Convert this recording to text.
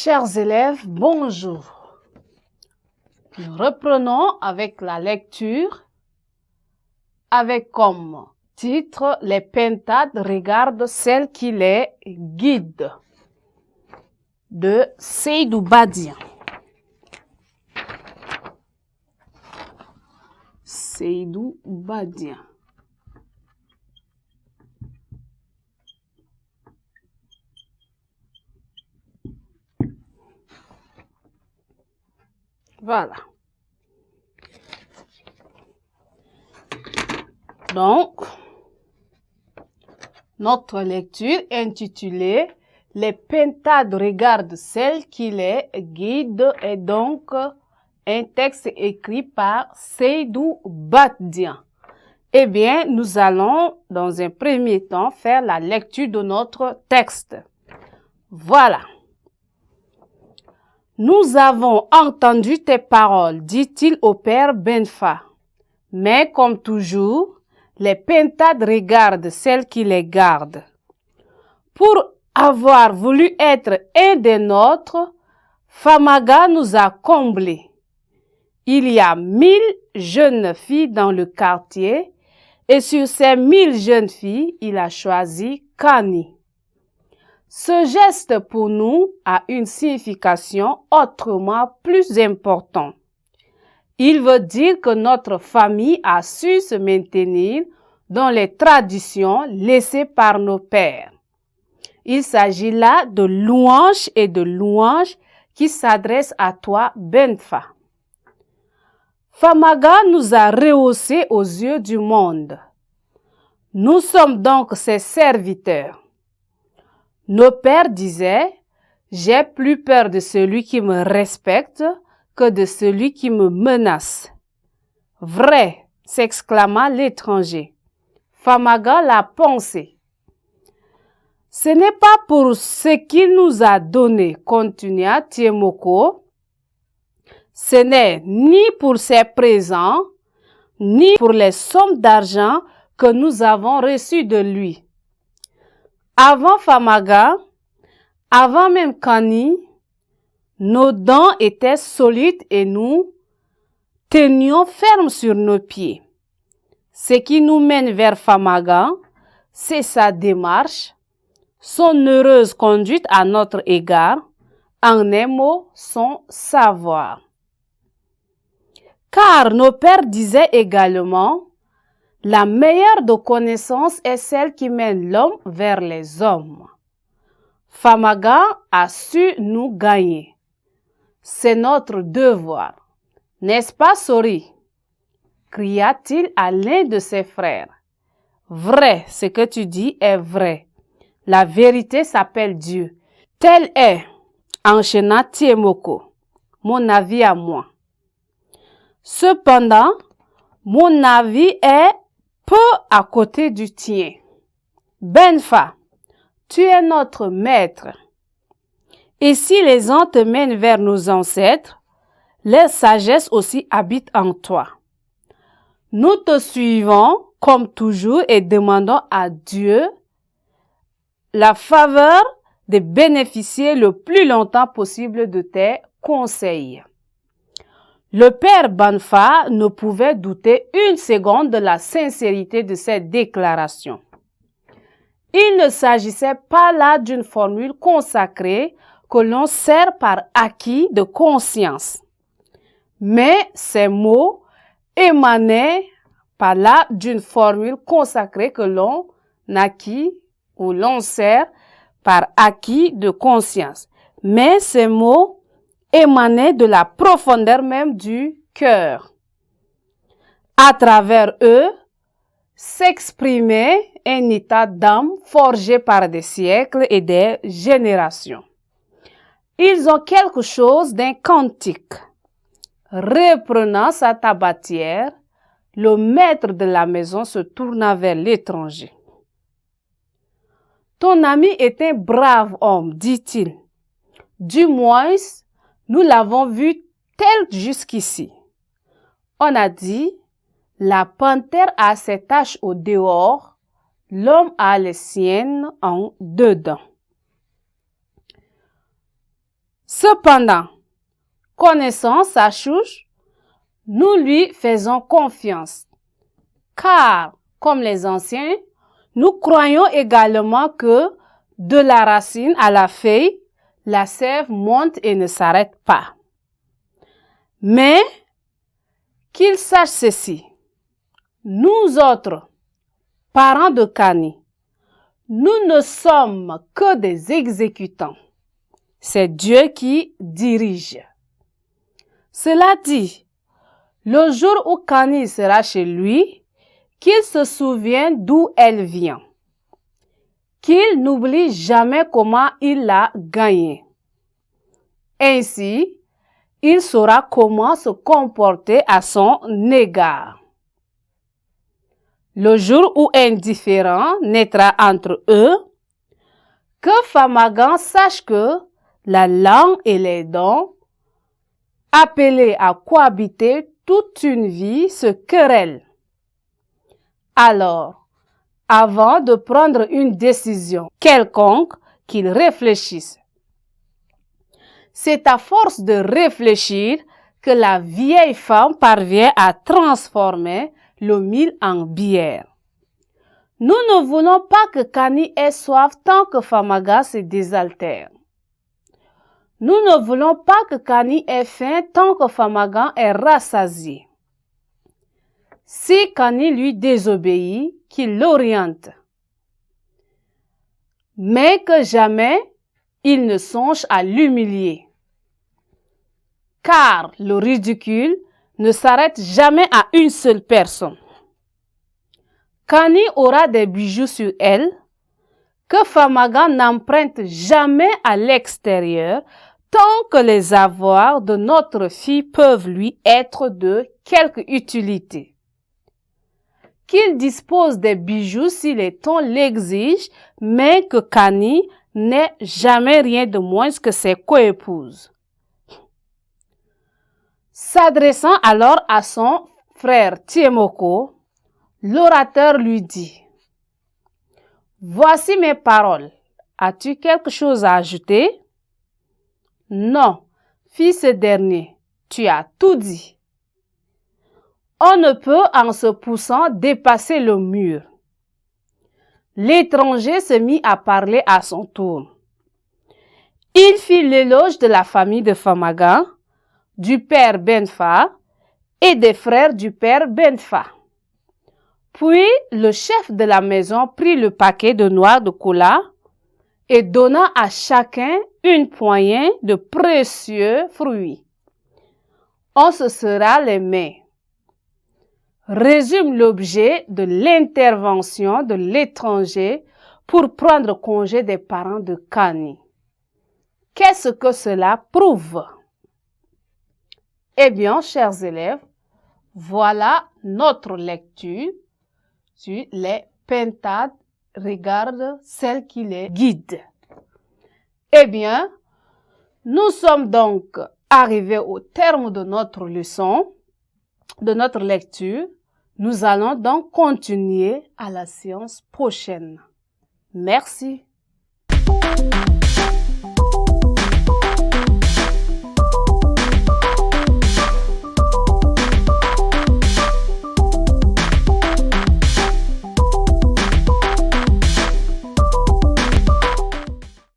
Chers élèves, bonjour. Nous reprenons avec la lecture avec comme titre « Les pintades regardent celle qui les guide » de Seydou Badien. Seydou Badien. Voilà. Donc, notre lecture intitulée « Les pintades regardent celle qui les guide » est donc un texte écrit par Seydou Badien. Eh bien, nous allons dans un premier temps faire la lecture de notre texte. Voilà. Nous avons entendu tes paroles, dit-il au père Benfa. Mais comme toujours, les pintades regardent celle qui les garde. Pour avoir voulu être un des nôtres, Famaga nous a comblés. Il y a 1000 jeunes filles dans le quartier et sur ces 1000 jeunes filles, il a choisi Kani. Ce geste pour nous a une signification autrement plus importante. Il veut dire que notre famille a su se maintenir dans les traditions laissées par nos pères. Il s'agit là de louanges et de louanges qui s'adressent à toi, Benfa. Famaga nous a rehaussés aux yeux du monde. Nous sommes donc ses serviteurs. Nos pères disaient, « J'ai plus peur de celui qui me respecte que de celui qui me menace. » Vrai, s'exclama l'étranger. Famaga l'a pensé. Ce n'est pas pour ce qu'il nous a donné, continua Tiemoko. Ce n'est ni pour ses présents, ni pour les sommes d'argent que nous avons reçues de lui. Avant Famaga, avant même Kani, nos dents étaient solides et nous tenions ferme sur nos pieds. Ce qui nous mène vers Famaga, c'est sa démarche, son heureuse conduite à notre égard, en un mot, son savoir. Car nos pères disaient également, la meilleure de connaissances est celle qui mène l'homme vers les hommes. Famaga a su nous gagner. C'est notre devoir. N'est-ce pas, Sori? Cria-t-il à l'un de ses frères. Vrai, ce que tu dis est vrai. La vérité s'appelle Dieu. Tel est, enchaîna Tiemoko, mon avis à moi. Cependant, mon avis est peu à côté du tien. Benfa, tu es notre maître. Et si les gens te mènent vers nos ancêtres, leur sagesse aussi habite en toi. Nous te suivons comme toujours et demandons à Dieu la faveur de bénéficier le plus longtemps possible de tes conseils. Le père Benfa ne pouvait douter une seconde de la sincérité de cette déclaration. Il ne s'agissait pas là d'une formule consacrée que l'on sert par acquis de conscience. Mais ces mots émanaient pas là d'une formule consacrée que l'on acquit ou l'on sert par acquis de conscience. Mais ces mots émanaient de la profondeur même du cœur. À travers eux, s'exprimait un état d'âme forgé par des siècles et des générations. Ils ont quelque chose d'un cantique. Reprenant sa tabatière, le maître de la maison se tourna vers l'étranger. Ton ami est un brave homme, dit-il. Du moins, nous l'avons vu tel jusqu'ici. On a dit, la panthère a ses taches au dehors, l'homme a les siennes en dedans. Cependant, connaissant sa chouche, nous lui faisons confiance, car, comme les anciens, nous croyons également que de la racine à la feuille, la sève monte et ne s'arrête pas. Mais qu'il sache ceci, nous autres, parents de Cani, nous ne sommes que des exécutants. C'est Dieu qui dirige. Cela dit, le jour où Cani sera chez lui, qu'il se souvienne d'où elle vient, qu'il n'oublie jamais comment il l'a gagnée. Ainsi, il saura comment se comporter à son égard. Le jour où un différend naîtra entre eux, que Famagan sache que la langue et les dents, appelés à cohabiter toute une vie, se querellent. Alors, avant de prendre une décision quelconque, qu'il réfléchisse. C'est à force de réfléchir que la vieille femme parvient à transformer le mil en bière. Nous ne voulons pas que Cani ait soif tant que Famaga se désaltère. Nous ne voulons pas que Cani ait faim tant que Famaga est rassasié. Si Cani lui désobéit, qu'il l'oriente. Mais que jamais il ne songe à l'humilier. Car le ridicule ne s'arrête jamais à une seule personne. Cani aura des bijoux sur elle, que Famaga n'emprunte jamais à l'extérieur, tant que les avoirs de notre fille peuvent lui être de quelque utilité. Qu'il dispose des bijoux si les tons l'exigent, mais que Cani n'ait jamais rien de moins que ses coépouses. S'adressant alors à son frère Tiemoko, l'orateur lui dit: « Voici mes paroles. As-tu quelque chose à ajouter? » « Non, fit ce dernier, tu as tout dit. On ne peut en se poussant dépasser le mur. » L'étranger se mit à parler à son tour. Il fit l'éloge de la famille de Famaga, du père Benfa et des frères du père Benfa. Puis le chef de la maison prit le paquet de noix de cola et donna à chacun une poignée de précieux fruits. On se serra les mains. Résume l'objet de l'intervention de l'étranger pour prendre congé des parents de Cani. Qu'est-ce que cela prouve? Eh bien, chers élèves, voilà notre lecture sur les pentades. Regarde celle qui les guide. Eh bien, nous sommes donc arrivés au terme de notre leçon, de notre lecture. Nous allons donc continuer à la séance prochaine. Merci.